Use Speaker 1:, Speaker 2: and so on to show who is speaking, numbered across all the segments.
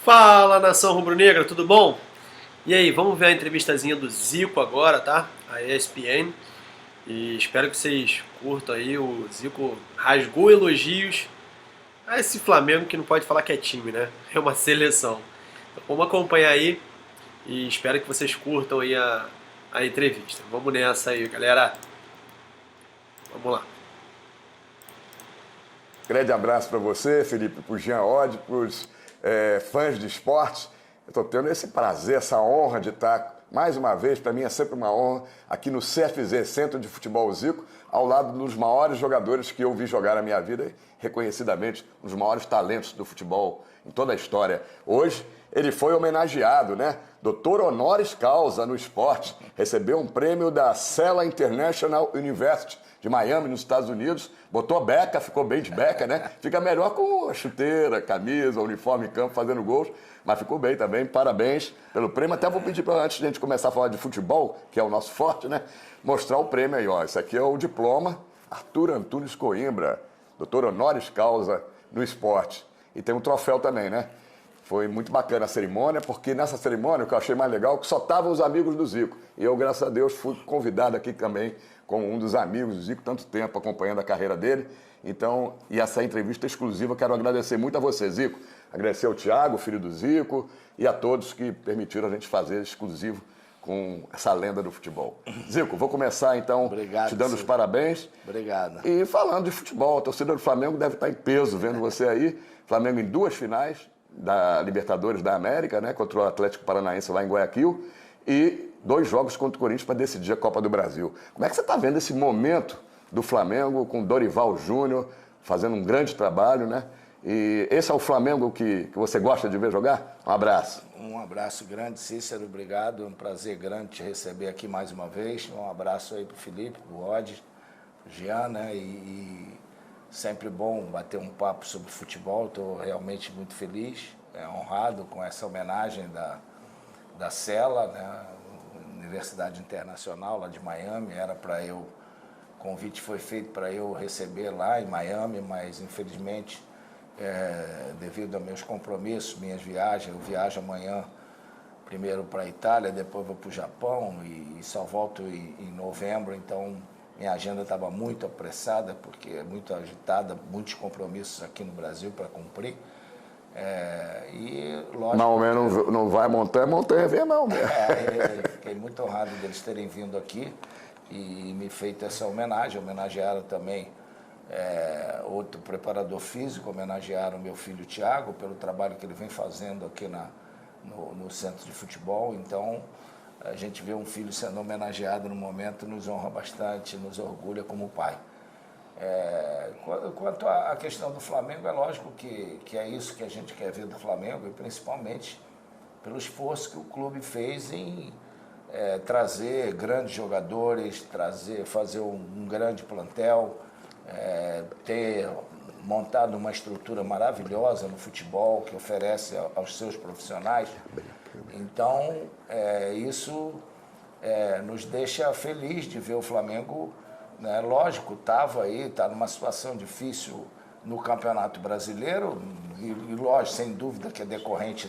Speaker 1: Fala, nação rubro-negra, tudo bom? E aí, vamos ver a entrevistazinha do Zico agora, tá? A ESPN. E espero que vocês curtam aí. O Zico rasgou elogios a esse Flamengo que não pode falar que é time, né? É uma seleção. Então, vamos acompanhar aí e espero que vocês curtam aí a entrevista. Vamos nessa aí, galera. Vamos lá.
Speaker 2: Grande abraço para você, Felipe, para o Jean Oddi, para os fãs de esporte. Eu estou tendo esse prazer, essa honra de estar, mais uma vez, para mim é sempre uma honra, aqui no CFZ, Centro de Futebol Zico, ao lado dos maiores jogadores que eu vi jogar na minha vida, reconhecidamente, um dos maiores talentos do futebol em toda a história. Hoje, ele foi homenageado, né? Doutor honoris causa no esporte, recebeu um prêmio da Cella International University de Miami, nos Estados Unidos, botou a beca, ficou bem de beca, né? Fica melhor com a chuteira, camisa, uniforme em campo, fazendo gols, mas ficou bem também, parabéns pelo prêmio. Até vou pedir para, antes de a gente começar a falar de futebol, que é o nosso forte, né? Mostrar o prêmio aí, ó. Esse aqui é o diploma Arthur Antunes Coimbra, doutor honoris causa no esporte. E tem um troféu também, né? Foi muito bacana a cerimônia, porque nessa cerimônia o que eu achei mais legal é que só estavam os amigos do Zico. E eu, graças a Deus, fui convidado aqui também como um dos amigos do Zico, tanto tempo acompanhando a carreira dele. Então, e essa entrevista exclusiva, quero agradecer muito a você, Zico. Agradecer ao Thiago, filho do Zico, e a todos que permitiram a gente fazer exclusivo com essa lenda do futebol. Zico, vou começar então te dando os parabéns.
Speaker 3: Obrigado.
Speaker 2: E falando de futebol, a torcida do Flamengo deve estar em peso vendo você aí. Flamengo em 2 finais da Libertadores da América, né, contra o Atlético Paranaense lá em Guayaquil, e 2 jogos contra o Corinthians para decidir a Copa do Brasil. Como é que você está vendo esse momento do Flamengo com Dorival Júnior fazendo um grande trabalho, né? E esse é o Flamengo que você gosta de ver jogar? Um abraço.
Speaker 3: Um abraço grande, Cícero, obrigado. É um prazer grande te receber aqui mais uma vez. Um abraço aí para o Felipe, para o Oddi, pro Jean, né? E sempre bom bater um papo sobre futebol. Estou realmente muito feliz, honrado com essa homenagem da Cella, né? Universidade Internacional lá de Miami. Era para eu, o convite foi feito para eu receber lá em Miami, mas infelizmente, devido a meus compromissos, minhas viagens, eu viajo amanhã primeiro para a Itália, depois vou para o Japão e só volto em novembro, então minha agenda estava muito apressada, porque é muito agitada, muitos compromissos aqui no Brasil para cumprir. E lógico.
Speaker 2: Maomé não vai montanha vem não.
Speaker 3: Fiquei muito honrado deles terem vindo aqui e me feito essa homenagem. Homenagearam também outro preparador físico, homenagearam meu filho Thiago pelo trabalho que ele vem fazendo aqui no centro de futebol. Então, a gente vê um filho sendo homenageado no momento, nos honra bastante, nos orgulha como pai. Quanto à questão do Flamengo, é lógico que é isso que a gente quer ver do Flamengo, e principalmente pelo esforço que o clube fez em trazer grandes jogadores, fazer um grande plantel, ter montado uma estrutura maravilhosa no futebol que oferece aos seus profissionais. Então, isso nos deixa feliz de ver o Flamengo, né? Lógico, está numa situação difícil no Campeonato Brasileiro, e lógico, sem dúvida que é decorrente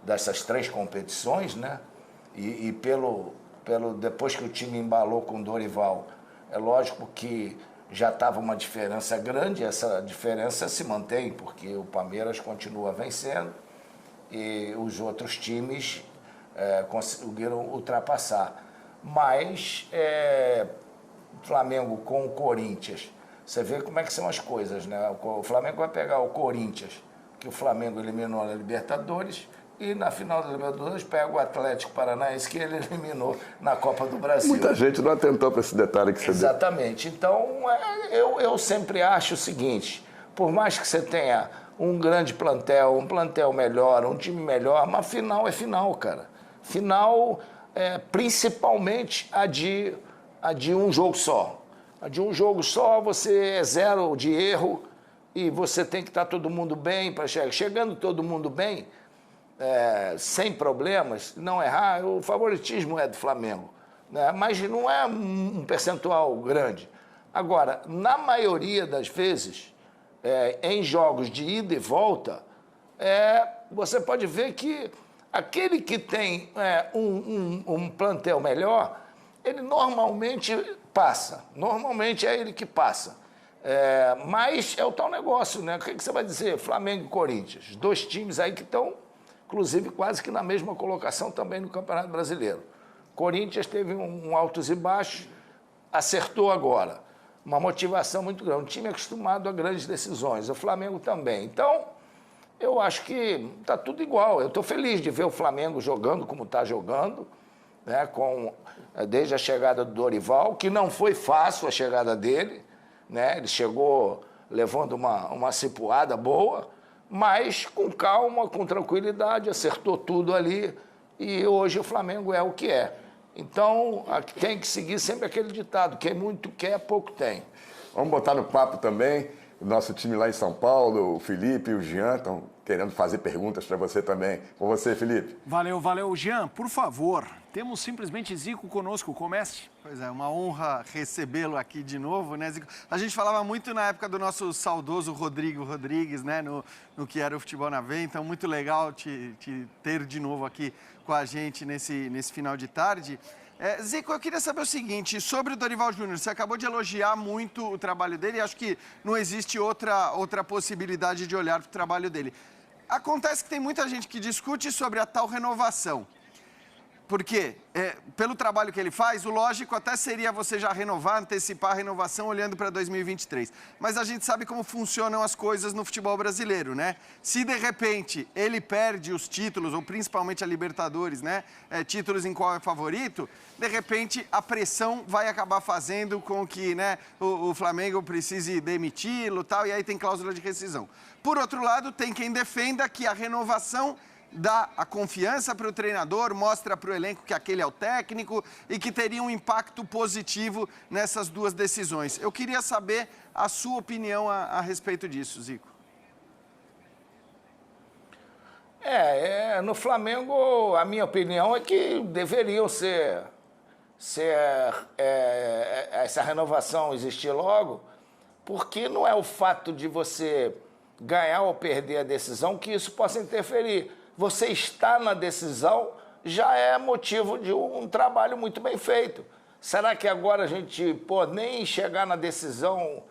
Speaker 3: dessas 3 competições, né? E depois que o time embalou com o Dorival, é lógico que já estava uma diferença grande, essa diferença se mantém, porque o Palmeiras continua vencendo e os outros times conseguiram ultrapassar. Mas Flamengo com o Corinthians, você vê como é que são as coisas, né? O Flamengo vai pegar o Corinthians, que o Flamengo eliminou na Libertadores, e na final da Libertadores pega o Atlético Paranaense, que ele eliminou na Copa do Brasil.
Speaker 2: Muita gente não atentou para esse detalhe que você deu.
Speaker 3: Exatamente. Então, eu sempre acho o seguinte, por mais que você tenha um grande plantel, um plantel melhor, um time melhor, mas final é final, cara. Final, principalmente a de um jogo só. A de um jogo só, você é 0 de erro e você tem que estar todo mundo bem para chegar. Chegando todo mundo bem, sem problemas, não errar, o favoritismo é do Flamengo, né? Mas não é um percentual grande. Agora, na maioria das vezes, em jogos de ida e volta, você pode ver que aquele que tem um plantel melhor, ele normalmente passa. Normalmente é ele que passa. Mas é o tal negócio, né? O que você vai dizer? Flamengo e Corinthians. 2 times aí que estão, inclusive, quase que na mesma colocação também no Campeonato Brasileiro. Corinthians teve um altos e baixos, acertou agora. Uma motivação muito grande. Um time acostumado a grandes decisões. O Flamengo também. Então, eu acho que está tudo igual. Eu estou feliz de ver o Flamengo jogando como está jogando, né? Desde a chegada do Dorival, que não foi fácil a chegada dele, né? Ele chegou levando uma cipuada boa, mas com calma, com tranquilidade, acertou tudo ali e hoje o Flamengo é o que é. Então, tem que seguir sempre aquele ditado, quem muito quer, pouco tem.
Speaker 2: Vamos botar no papo também o nosso time lá em São Paulo, o Felipe e o Jean estão querendo fazer perguntas para você também. Com você, Felipe.
Speaker 4: Valeu. Jean, por favor, temos simplesmente Zico conosco, comece. Pois é, uma honra recebê-lo aqui de novo, né, Zico? A gente falava muito na época do nosso saudoso Rodrigo Rodrigues, né, no que era o Futebol na Veia, então muito legal te ter de novo aqui com a gente nesse final de tarde. Zico, eu queria saber o seguinte, sobre o Dorival Júnior, você acabou de elogiar muito o trabalho dele e acho que não existe outra possibilidade de olhar para o trabalho dele. Acontece que tem muita gente que discute sobre a tal renovação. Porque, pelo trabalho que ele faz, o lógico até seria você já renovar, antecipar a renovação olhando para 2023. Mas a gente sabe como funcionam as coisas no futebol brasileiro, né? Se, de repente, ele perde os títulos, ou principalmente a Libertadores, né? Títulos em qual é favorito, de repente a pressão vai acabar fazendo com que, né, o Flamengo precise demiti-lo e tal, e aí tem cláusula de rescisão. Por outro lado, tem quem defenda que a renovação dá a confiança para o treinador, mostra para o elenco que aquele é o técnico e que teria um impacto positivo nessas duas decisões. Eu queria saber a sua opinião a respeito disso, Zico.
Speaker 3: No Flamengo, a minha opinião é que deveriam essa renovação existir logo, porque não é o fato de você ganhar ou perder a decisão que isso possa interferir. Você está na decisão já é motivo de um trabalho muito bem feito. Será que agora a gente, nem chegar na decisão,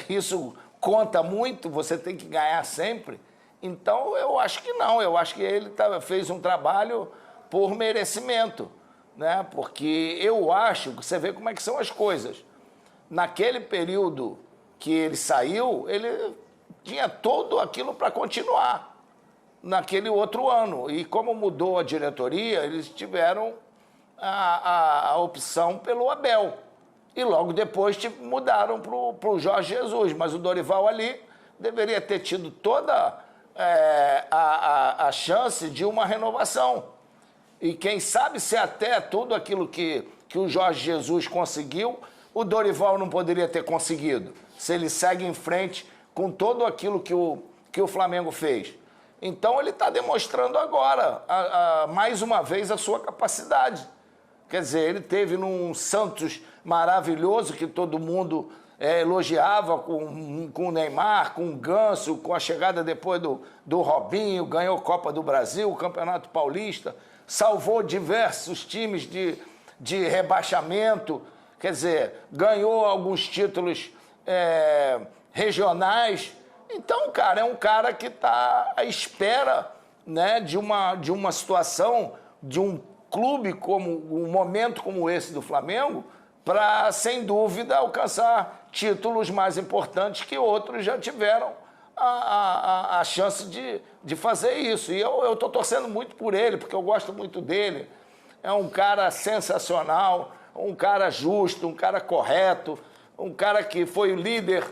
Speaker 3: isso conta muito? Você tem que ganhar sempre? Então, eu acho que não. Eu acho que ele fez um trabalho por merecimento, né? Porque eu acho que você vê como é que são as coisas. Naquele período que ele saiu, ele tinha tudo aquilo para continuar naquele outro ano. E como mudou a diretoria, eles tiveram a opção pelo Abel. E logo depois mudaram para o Jorge Jesus. Mas o Dorival ali deveria ter tido toda a chance de uma renovação. E quem sabe se até tudo aquilo que o Jorge Jesus conseguiu, o Dorival não poderia ter conseguido. Se ele segue em frente com tudo aquilo que o Flamengo fez. Então, ele está demonstrando agora, mais uma vez, a sua capacidade. Quer dizer, ele teve num Santos maravilhoso, que todo mundo elogiava, com o Neymar, com o Ganso, com a chegada depois do Robinho, ganhou Copa do Brasil, o Campeonato Paulista, salvou diversos times de rebaixamento, quer dizer, ganhou alguns títulos regionais. Então, cara, é um cara que está à espera, né, de uma situação, de um clube um momento como esse do Flamengo, para, sem dúvida, alcançar títulos mais importantes que outros já tiveram a chance de fazer isso. E eu estou torcendo muito por ele, porque eu gosto muito dele. É um cara sensacional, um cara justo, um cara correto, um cara que foi o líder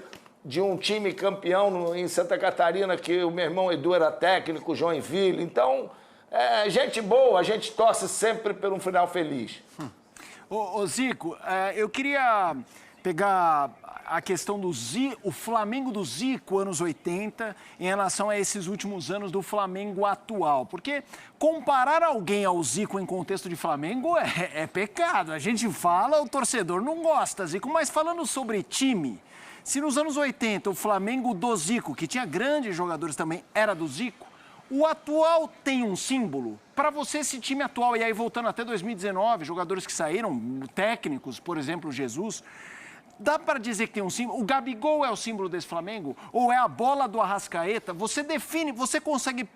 Speaker 3: de um time campeão em Santa Catarina, que o meu irmão Edu era técnico, Joinville. Então, gente boa, a gente torce sempre por um final feliz.
Speaker 4: Ô Zico, eu queria pegar a questão o Flamengo do Zico, anos 80, em relação a esses últimos anos do Flamengo atual. Porque comparar alguém ao Zico em contexto de Flamengo é pecado. A gente fala, o torcedor não gosta, Zico. Mas falando sobre time, Se nos anos 80 o Flamengo do Zico, que tinha grandes jogadores também, era do Zico, o atual tem um símbolo? Para você, esse time atual, e aí voltando até 2019, jogadores que saíram, técnicos, por exemplo, Jesus, dá para dizer que tem um símbolo? O Gabigol é o símbolo desse Flamengo? Ou é a bola do Arrascaeta? Você define, você consegue,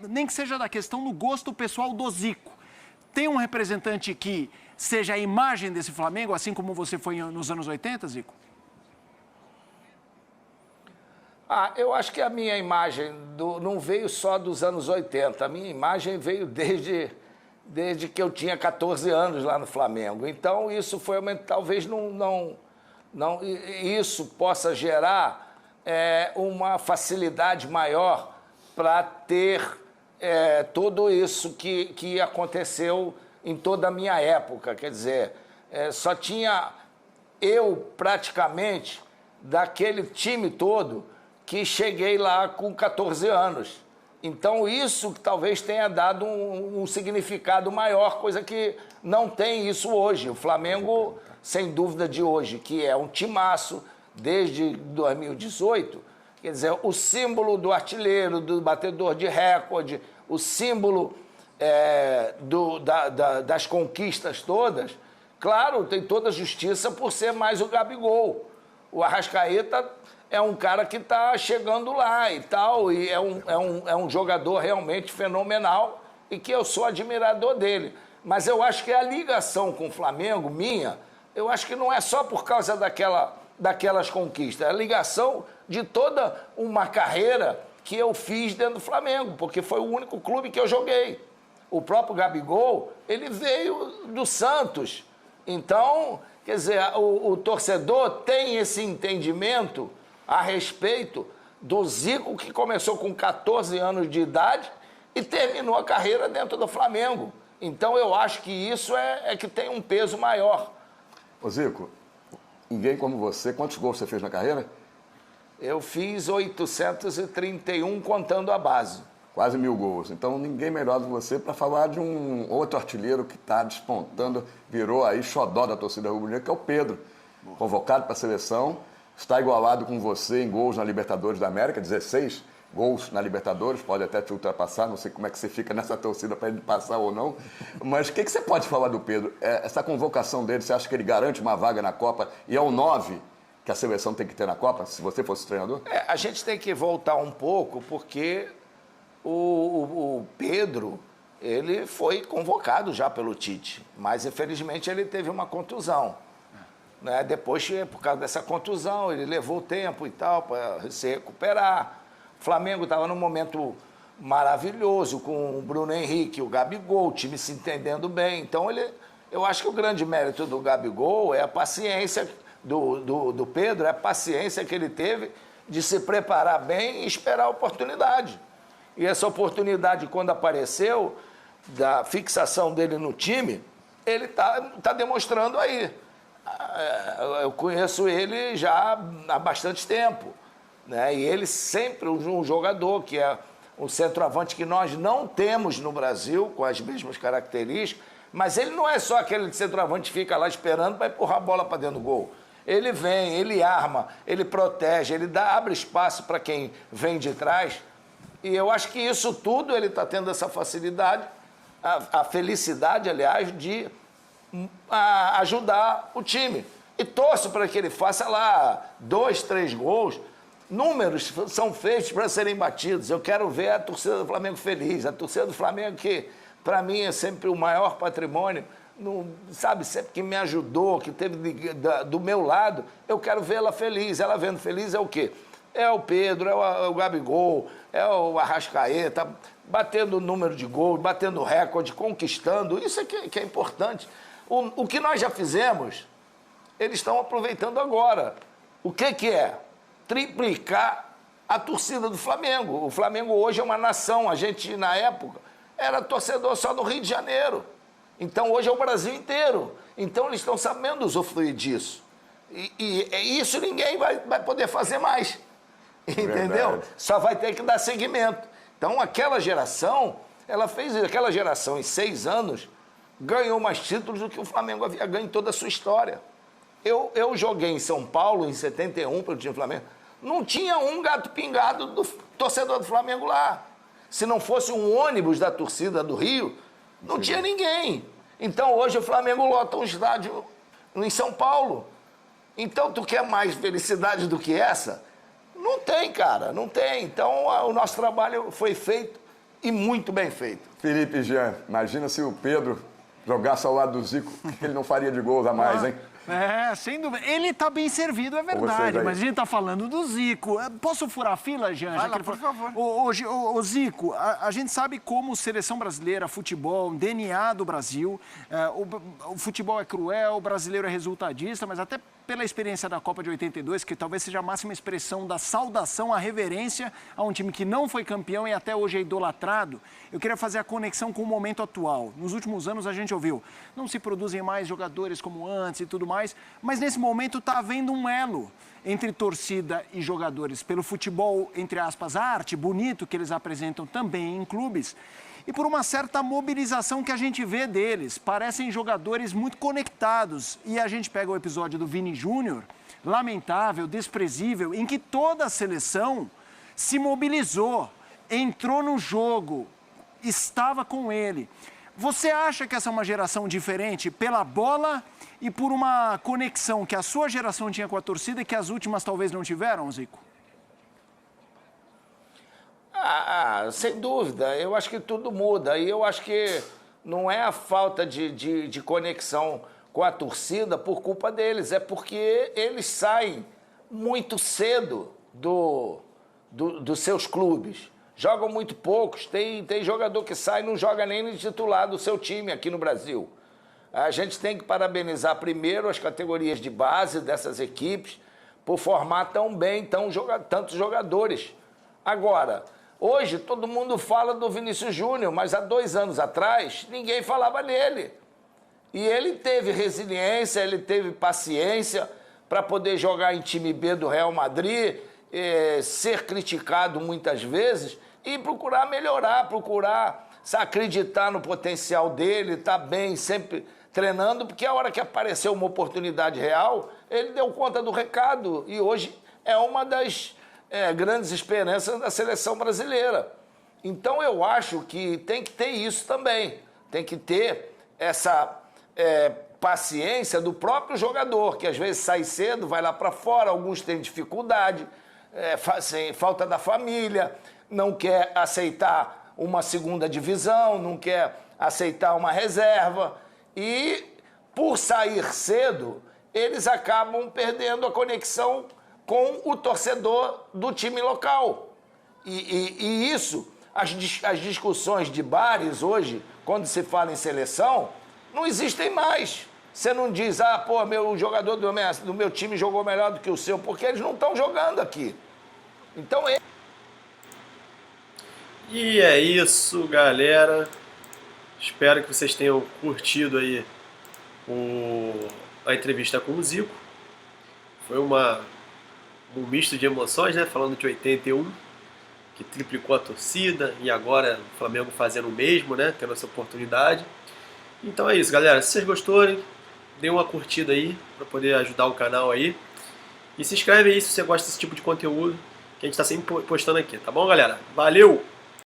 Speaker 4: nem que seja da questão do gosto pessoal do Zico, tem um representante que seja a imagem desse Flamengo, assim como você foi nos anos 80, Zico?
Speaker 3: Eu acho que a minha imagem não veio só dos anos 80. A minha imagem veio desde que eu tinha 14 anos lá no Flamengo. Então, isso foi talvez isso possa gerar uma facilidade maior para ter tudo isso que aconteceu em toda a minha época. Quer dizer, só tinha eu praticamente daquele time todo que cheguei lá com 14 anos. Então, isso talvez tenha dado um significado maior, coisa que não tem isso hoje. O Flamengo, sem dúvida de hoje, que é um timaço desde 2018, quer dizer, o símbolo do artilheiro, do batedor de recorde, o símbolo das conquistas todas, claro, tem toda a justiça por ser mais o Gabigol. O Arrascaeta é um cara que está chegando lá e tal, e é um jogador realmente fenomenal e que eu sou admirador dele. Mas eu acho que a ligação com o Flamengo, minha, eu acho que não é só por causa daquelas conquistas, é a ligação de toda uma carreira que eu fiz dentro do Flamengo, porque foi o único clube que eu joguei. O próprio Gabigol, ele veio do Santos. Então, quer dizer, o torcedor tem esse entendimento a respeito do Zico, que começou com 14 anos de idade e terminou a carreira dentro do Flamengo. Então, eu acho que isso é que tem um peso maior.
Speaker 2: Ô Zico, ninguém como você, quantos gols você fez na carreira?
Speaker 3: Eu fiz 831 contando a base.
Speaker 2: Quase 1000 gols. Então, ninguém melhor do que você para falar de um outro artilheiro que está despontando, virou aí xodó da torcida rubro-negra, que é o Pedro, convocado para a seleção. Está igualado com você em gols na Libertadores da América, 16 gols na Libertadores, pode até te ultrapassar, não sei como é que você fica nessa torcida para ele passar ou não, mas o que você pode falar do Pedro? Essa convocação dele, você acha que ele garante uma vaga na Copa e é o 9 que a seleção tem que ter na Copa, se você fosse treinador?
Speaker 3: A gente tem que voltar um pouco, porque o Pedro, ele foi convocado já pelo Tite, mas infelizmente ele teve uma contusão. Né? Depois, por causa dessa contusão, ele levou tempo e tal para se recuperar. O Flamengo estava num momento maravilhoso com o Bruno Henrique, o Gabigol, o time se entendendo bem. Então, eu acho que o grande mérito do Gabigol é a paciência do Pedro, é a paciência que ele teve de se preparar bem e esperar a oportunidade. E essa oportunidade, quando apareceu, da fixação dele no time, ele tá demonstrando aí. Eu conheço ele já há bastante tempo, né? E ele sempre um jogador que é um centroavante que nós não temos no Brasil, com as mesmas características, mas ele não é só aquele centroavante que fica lá esperando para empurrar a bola para dentro do gol. Ele vem, ele arma, ele protege, ele abre espaço para quem vem de trás. E eu acho que isso tudo ele está tendo essa facilidade, a felicidade, aliás, de ajudar o time. E torço para que ele faça lá 2, 3 gols. Números são feitos para serem batidos. Eu quero ver a torcida do Flamengo feliz. A torcida do Flamengo, que para mim é sempre o maior patrimônio, sabe, sempre que me ajudou, que teve do meu lado, eu quero vê-la feliz. Ela vendo feliz é o quê? É o Pedro, é o Gabigol, é o Arrascaeta, batendo o número de gols, batendo o recorde, conquistando. Isso é que é importante. O que nós já fizemos, eles estão aproveitando agora. O que é? Triplicar a torcida do Flamengo. O Flamengo hoje é uma nação. A gente, na época, era torcedor só no Rio de Janeiro. Então, hoje é o Brasil inteiro. Então, eles estão sabendo usufruir disso. E isso ninguém vai poder fazer mais. Entendeu?
Speaker 2: Verdade.
Speaker 3: Só vai ter que dar seguimento. Então, aquela geração, ela fez isso. Aquela geração, em 6 anos, ganhou mais títulos do que o Flamengo havia ganho em toda a sua história. Eu joguei em São Paulo, em 71, pelo time do Flamengo. Não tinha um gato pingado do torcedor do Flamengo lá. Se não fosse um ônibus da torcida do Rio, não tinha ninguém. Então hoje o Flamengo lota um estádio em São Paulo. Então tu quer mais felicidade do que essa? Não tem, cara, não tem. Então o nosso trabalho foi feito e muito bem feito.
Speaker 2: Felipe e Jean, imagina se o Pedro jogasse ao lado do Zico, que ele não faria de gols a mais, hein?
Speaker 4: Sem dúvida. Ele tá bem servido, é verdade, mas a gente tá falando do Zico. Posso furar a fila, Jean?
Speaker 5: Vai lá, por favor.
Speaker 4: Ô, Zico, a gente sabe como seleção brasileira, futebol, DNA do Brasil, o futebol é cruel, o brasileiro é resultadista, mas até pela experiência da Copa de 82, que talvez seja a máxima expressão da saudação, a reverência a um time que não foi campeão e até hoje é idolatrado, eu queria fazer a conexão com o momento atual. Nos últimos anos a gente ouviu, não se produzem mais jogadores como antes e tudo mais, mas nesse momento está havendo um elo entre torcida e jogadores, pelo futebol, entre aspas, arte, bonito, que eles apresentam também em clubes, e por uma certa mobilização que a gente vê deles. Parecem jogadores muito conectados. E a gente pega o episódio do Vini Júnior, lamentável, desprezível, em que toda a seleção se mobilizou, entrou no jogo, estava com ele. Você acha que essa é uma geração diferente pela bola e por uma conexão que a sua geração tinha com a torcida e que as últimas talvez não tiveram, Zico?
Speaker 3: Sem dúvida, eu acho que tudo muda e eu acho que não é a falta de conexão com a torcida por culpa deles, é porque eles saem muito cedo dos seus clubes, jogam muito poucos, tem jogador que sai e não joga nem no titular do seu time aqui no Brasil. A gente tem que parabenizar primeiro as categorias de base dessas equipes por formar tão bem tantos jogadores. Agora, hoje todo mundo fala do Vinícius Júnior, mas há 2 anos atrás ninguém falava nele. E ele teve resiliência, ele teve paciência para poder jogar em time B do Real Madrid, ser criticado muitas vezes e procurar melhorar, procurar acreditar no potencial dele, estar bem, sempre treinando, porque a hora que apareceu uma oportunidade real, ele deu conta do recado e hoje é uma das grandes esperanças da seleção brasileira. Então eu acho que tem que ter isso também, tem que ter essa paciência do próprio jogador, que às vezes sai cedo, vai lá para fora, alguns têm dificuldade, falta da família, não quer aceitar uma segunda divisão, não quer aceitar uma reserva e por sair cedo, eles acabam perdendo a conexão com o torcedor do time local. E isso, as discussões de bares hoje, quando se fala em seleção, não existem mais. Você não diz, o jogador do meu time jogou melhor do que o seu, porque eles não estão jogando aqui. Então,
Speaker 1: E é isso, galera. Espero que vocês tenham curtido aí a entrevista com o Zico. Foi um misto de emoções, né? Falando de 81, que triplicou a torcida, e agora o Flamengo fazendo o mesmo, né? Tendo essa oportunidade. Então é isso, galera. Se vocês gostarem, dê uma curtida aí, para poder ajudar o canal aí. E se inscreve aí se você gosta desse tipo de conteúdo, que a gente está sempre postando aqui, tá bom, galera? Valeu!